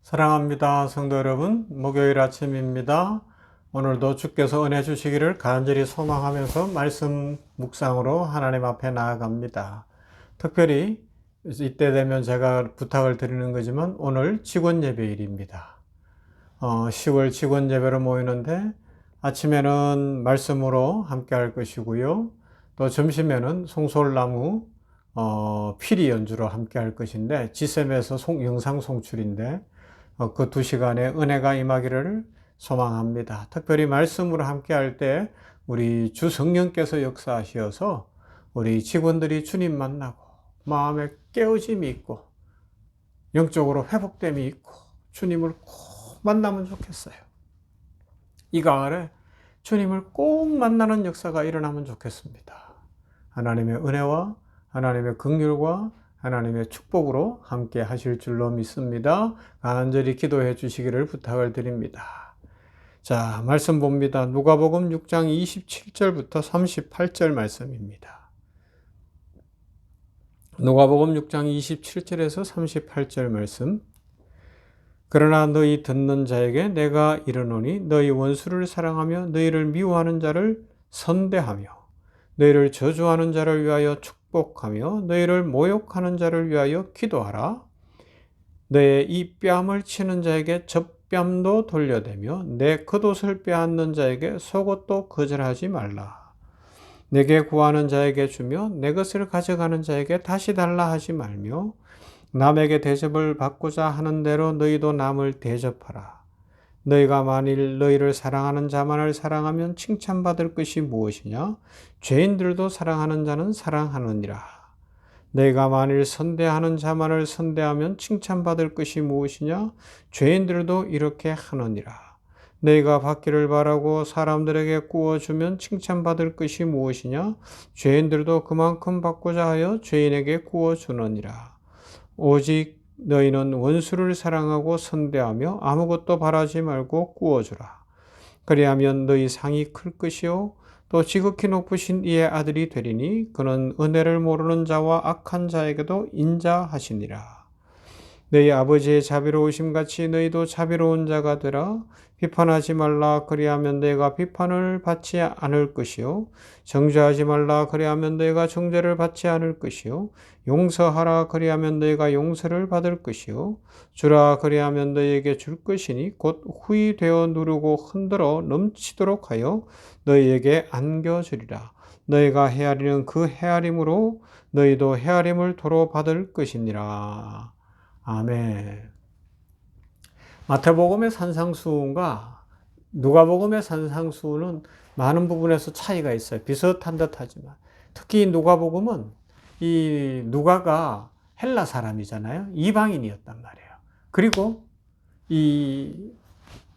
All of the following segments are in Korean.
사랑합니다. 성도 여러분, 목요일 아침입니다. 오늘도 주께서 은혜 주시기를 간절히 소망하면서 말씀 묵상으로 하나님 앞에 나아갑니다. 특별히 이때 되면 제가 부탁을 드리는 거지만 오늘 직원 예배일입니다. 10월 직원 예배로 모이는데 아침에는 말씀으로 함께 할 것이고요. 또 점심에는 송솔나무 피리 연주로 함께 할 것인데 지셈에서 영상 송출인데 그 2시간의 은혜가 임하기를 소망합니다. 특별히 말씀으로 함께 할 때 우리 주 성령께서 역사하셔서 우리 직원들이 주님 만나고 마음에 깨어짐이 있고 영적으로 회복됨이 있고 주님을 꼭 만나면 좋겠어요. 이 가을에 주님을 꼭 만나는 역사가 일어나면 좋겠습니다. 하나님의 은혜와 하나님의 긍휼과 하나님의 축복으로 함께 하실 줄로 믿습니다. 간절히 기도해 주시기를 부탁을 드립니다. 자, 말씀 봅니다. 누가복음 6장 27절부터 38절 말씀입니다. 누가복음 6장 27절에서 38절 말씀. 그러나 너희 듣는 자에게 내가 이르노니 너희 원수를 사랑하며 너희를 미워하는 자를 선대하며 너희를 저주하는 자를 위하여 축복하며 너희를 모욕하는 자를 위하여 기도하라. 너의 이 뺨을 치는 자에게 젖뺨도 돌려대며 내 겉옷을 빼앗는 자에게 속옷도 거절하지 말라. 내게 구하는 자에게 주며 내 것을 가져가는 자에게 다시 달라 하지 말며 남에게 대접을 받고자 하는 대로 너희도 남을 대접하라. 너희가 만일 너희를 사랑하는 자만을 사랑하면 칭찬받을 것이 무엇이냐? 죄인들도 사랑하는 자는 사랑하느니라. 너희가 만일 선대하는 자만을 선대하면 칭찬받을 것이 무엇이냐? 죄인들도 이렇게 하느니라. 너희가 받기를 바라고 사람들에게 구워주면 칭찬받을 것이 무엇이냐? 죄인들도 그만큼 받고자 하여 죄인에게 구워주느니라. 오직 너희는 원수를 사랑하고 선대하며 아무것도 바라지 말고 구워주라. 그리하면 너희 상이 클 것이요 또 지극히 높으신 이의 아들이 되리니 그는 은혜를 모르는 자와 악한 자에게도 인자하시니라. 너희 아버지의 자비로우심 같이 너희도 자비로운 자가 되라. 비판하지 말라. 그리하면 너희가 비판을 받지 않을 것이요 정죄하지 말라. 그리하면 너희가 정죄를 받지 않을 것이요 용서하라. 그리하면 너희가 용서를 받을 것이요 주라. 그리하면 너희에게 줄 것이니 곧 후히 되어 누르고 흔들어 넘치도록 하여 너희에게 안겨주리라. 너희가 헤아리는 그 헤아림으로 너희도 헤아림을 도로 받을 것이니라. 아멘. 마태복음의 산상수훈과 누가복음의 산상수훈은 많은 부분에서 차이가 있어요. 비슷한 듯 하지만. 특히 누가복음은 이 누가가 헬라 사람이잖아요. 이방인이었단 말이에요. 그리고 이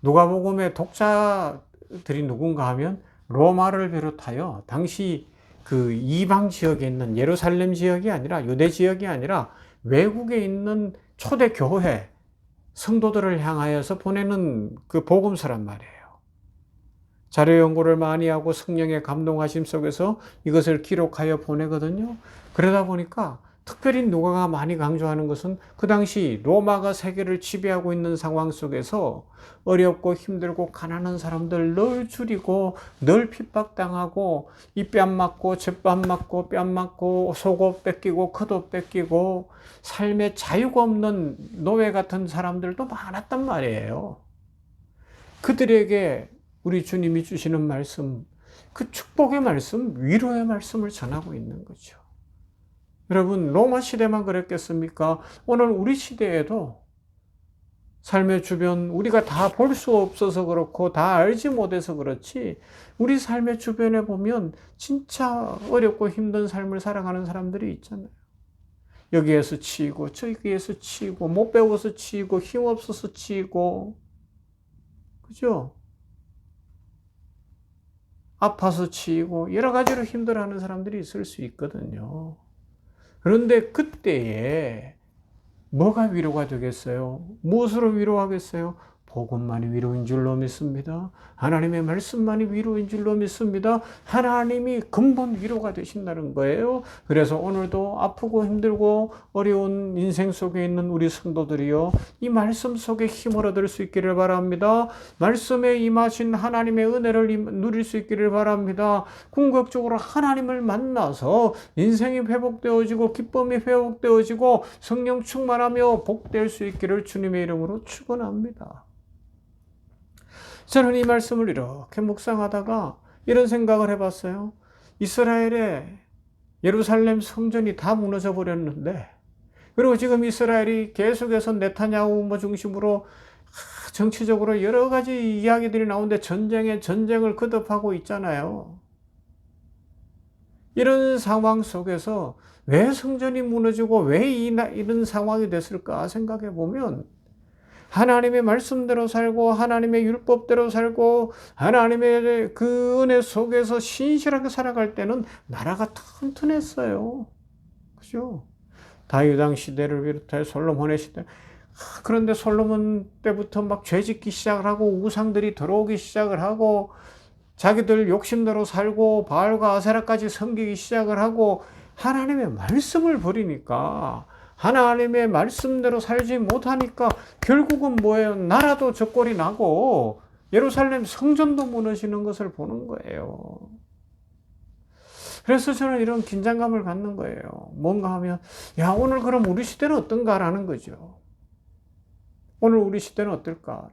누가복음의 독자들이 누군가 하면 로마를 비롯하여 당시 그 이방 지역에 있는 예루살렘 지역이 아니라 유대 지역이 아니라 외국에 있는 초대 교회 성도들을 향하여서 보내는 그 복음서란 말이에요. 자료 연구를 많이 하고 성령의 감동하심 속에서 이것을 기록하여 보내거든요. 그러다 보니까 특별히 누가가 많이 강조하는 것은 그 당시 로마가 세계를 지배하고 있는 상황 속에서 어렵고 힘들고 가난한 사람들 늘 줄이고 늘 핍박당하고 이 뺨 맞고 젖밤 맞고 뺨 맞고 속옷 뺏기고 겉옷 뺏기고 삶에 자유가 없는 노예 같은 사람들도 많았단 말이에요. 그들에게 우리 주님이 주시는 말씀, 그 축복의 말씀, 위로의 말씀을 전하고 있는 거죠. 여러분, 로마 시대만 그랬겠습니까? 오늘 우리 시대에도 삶의 주변, 우리가 다 볼 수 없어서 그렇고 다 알지 못해서 그렇지 우리 삶의 주변에 보면 진짜 어렵고 힘든 삶을 살아가는 사람들이 있잖아요. 여기에서 치이고 저기에서 치이고 못 배워서 치이고 힘없어서 치이고 그죠? 아파서 치이고 여러 가지로 힘들어하는 사람들이 있을 수 있거든요. 그런데 그때에 뭐가 위로가 되겠어요? 무엇으로 위로하겠어요? 복음만이 위로인 줄로 믿습니다. 하나님의 말씀만이 위로인 줄로 믿습니다. 하나님이 근본 위로가 되신다는 거예요. 그래서 오늘도 아프고 힘들고 어려운 인생 속에 있는 우리 성도들이요, 이 말씀 속에 힘을 얻을 수 있기를 바랍니다. 말씀에 임하신 하나님의 은혜를 누릴 수 있기를 바랍니다. 궁극적으로 하나님을 만나서 인생이 회복되어지고 기쁨이 회복되어지고 성령 충만하며 복될 수 있기를 주님의 이름으로 축원합니다. 저는 이 말씀을 이렇게 묵상하다가 이런 생각을 해봤어요. 이스라엘의 예루살렘 성전이 다 무너져 버렸는데, 그리고 지금 이스라엘이 계속해서 네타냐후 중심으로 정치적으로 여러 가지 이야기들이 나오는데 전쟁을 거듭하고 있잖아요. 이런 상황 속에서 왜 성전이 무너지고 왜 이런 상황이 됐을까 생각해 보면, 하나님의 말씀대로 살고 하나님의 율법대로 살고 하나님의 그 은혜 속에서 신실하게 살아갈 때는 나라가 튼튼했어요. 그죠? 다윗 왕 시대를 비롯해 솔로몬의 시대. 그런데 솔로몬 때부터 막 죄짓기 시작을 하고 우상들이 들어오기 시작을 하고 자기들 욕심대로 살고 바알과 아세라까지 섬기기 시작을 하고 하나님의 말씀을 버리니까, 하나님의 말씀대로 살지 못하니까 결국은 뭐예요? 나라도 적골이 나고 예루살렘 성전도 무너지는 것을 보는 거예요. 그래서 저는 이런 긴장감을 갖는 거예요. 뭔가 하면, 야, 오늘 그럼 우리 시대는 어떤가라는 거죠. 오늘 우리 시대는 어떨까?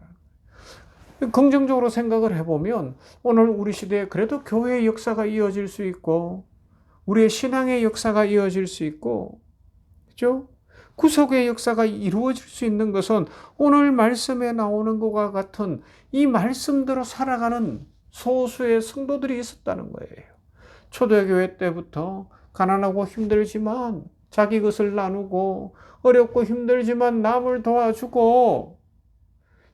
긍정적으로 생각을 해보면 오늘 우리 시대에 그래도 교회의 역사가 이어질 수 있고 우리의 신앙의 역사가 이어질 수 있고, 그죠? 구속의 역사가 이루어질 수 있는 것은 오늘 말씀에 나오는 것과 같은 이 말씀대로 살아가는 소수의 성도들이 있었다는 거예요. 초대교회 때부터 가난하고 힘들지만 자기 것을 나누고 어렵고 힘들지만 남을 도와주고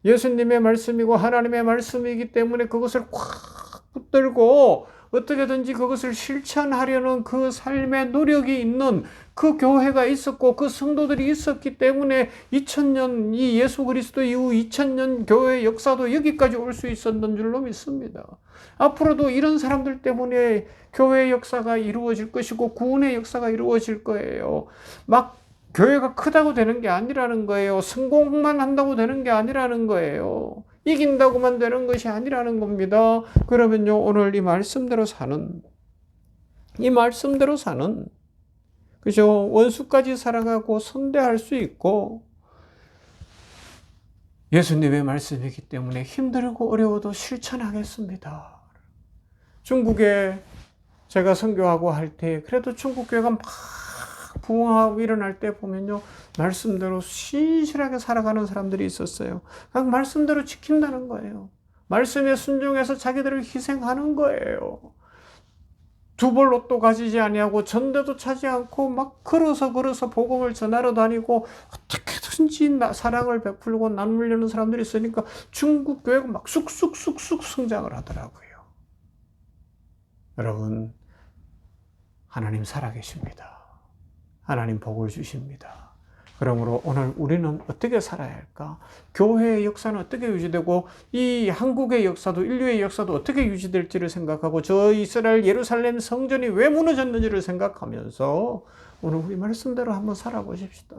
예수님의 말씀이고 하나님의 말씀이기 때문에 그것을 꽉 붙들고 어떻게든지 그것을 실천하려는 그 삶의 노력이 있는 그 교회가 있었고 그 성도들이 있었기 때문에 2000년 이 예수 그리스도 이후 2000년 교회 역사도 여기까지 올 수 있었는 줄로 믿습니다. 앞으로도 이런 사람들 때문에 교회의 역사가 이루어질 것이고 구원의 역사가 이루어질 거예요. 막 교회가 크다고 되는 게 아니라는 거예요. 성공만 한다고 되는 게 아니라는 거예요. 이긴다고만 되는 것이 아니라는 겁니다. 그러면요, 오늘 이 말씀대로 사는, 그죠? 원수까지 사랑하고 선대할 수 있고, 예수님의 말씀이기 때문에 힘들고 어려워도 실천하겠습니다. 중국에 제가 선교하고 할 때, 그래도 중국 교회가 막 부흥하고 일어날 때 보면요, 말씀대로 신실하게 살아가는 사람들이 있었어요. 그냥 말씀대로 지킨다는 거예요. 말씀에 순종해서 자기들을 희생하는 거예요. 두 벌 옷도 가지지 아니하고 전대도 차지 않고 막 걸어서 복음을 전하러 다니고 어떻게든지 사랑을 베풀고 나누려는 사람들이 있으니까 중국 교회가 막 쑥쑥 성장을 하더라고요. 여러분, 하나님 살아계십니다. 하나님 복을 주십니다. 그러므로 오늘 우리는 어떻게 살아야 할까? 교회의 역사는 어떻게 유지되고 이 한국의 역사도 인류의 역사도 어떻게 유지될지를 생각하고 저 이스라엘 예루살렘 성전이 왜 무너졌는지를 생각하면서 오늘 우리 말씀대로 한번 살아보십시다.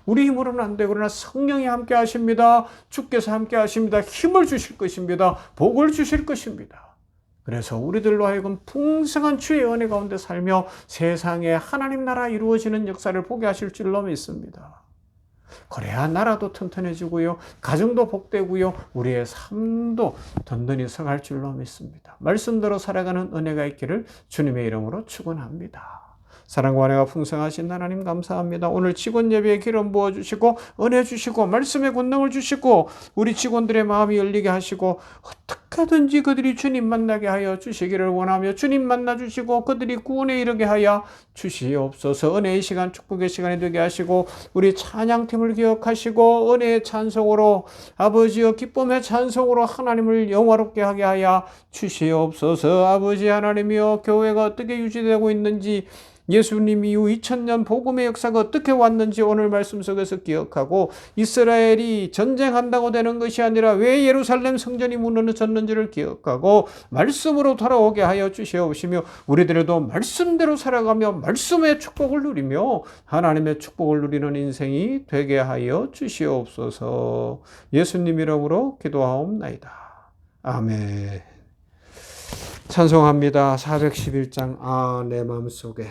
우리 힘으로는 안 되고 그러나 성령이 함께 하십니다. 주께서 함께 하십니다. 힘을 주실 것입니다. 복을 주실 것입니다. 그래서 우리들로 하여금 풍성한 주의 은혜 가운데 살며 세상에 하나님 나라 이루어지는 역사를 보게 하실 줄로 믿습니다. 그래야 나라도 튼튼해지고요, 가정도 복되고요, 우리의 삶도 든든히 서갈 줄로 믿습니다. 말씀대로 살아가는 은혜가 있기를 주님의 이름으로 축원합니다. 사랑과 은혜가 풍성하신 하나님 감사합니다. 오늘 직원 예배에 기름 부어주시고 은혜 주시고 말씀의 권능을 주시고 우리 직원들의 마음이 열리게 하시고 어떻게든지 그들이 주님 만나게 하여 주시기를 원하며 주님 만나주시고 그들이 구원에 이르게 하여 주시옵소서. 은혜의 시간, 축복의 시간이 되게 하시고 우리 찬양팀을 기억하시고 은혜의 찬송으로 아버지여 기쁨의 찬송으로 하나님을 영화롭게 하게 하여 주시옵소서. 아버지 하나님이여 교회가 어떻게 유지되고 있는지 예수님 이후 2000년 복음의 역사가 어떻게 왔는지 오늘 말씀 속에서 기억하고, 이스라엘이 전쟁한다고 되는 것이 아니라 왜 예루살렘 성전이 무너졌는지를 기억하고 말씀으로 돌아오게 하여 주시옵시며, 우리들도 말씀대로 살아가며 말씀의 축복을 누리며 하나님의 축복을 누리는 인생이 되게 하여 주시옵소서. 예수님 이름으로 기도하옵나이다. 아멘. 찬송합니다. 411장 내 마음속에.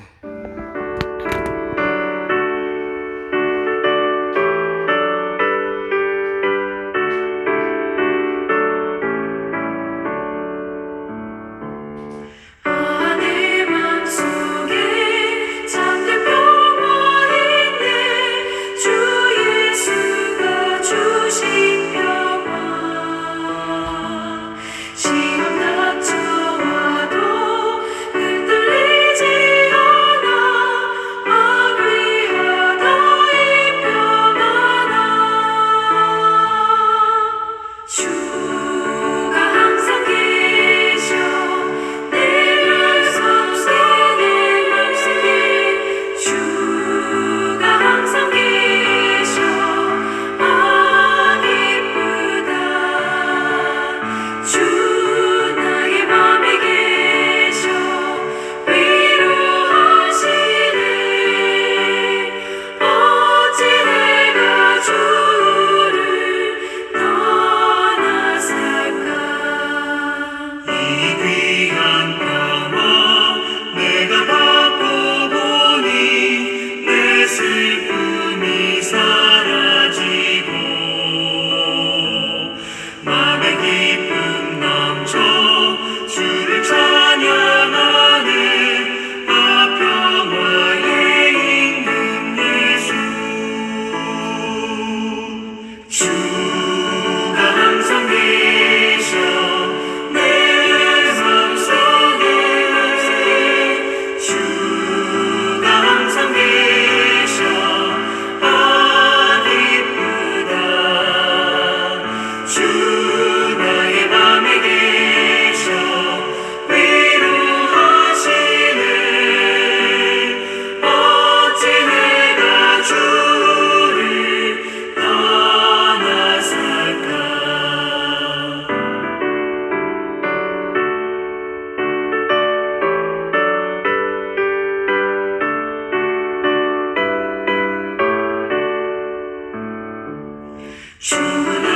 주는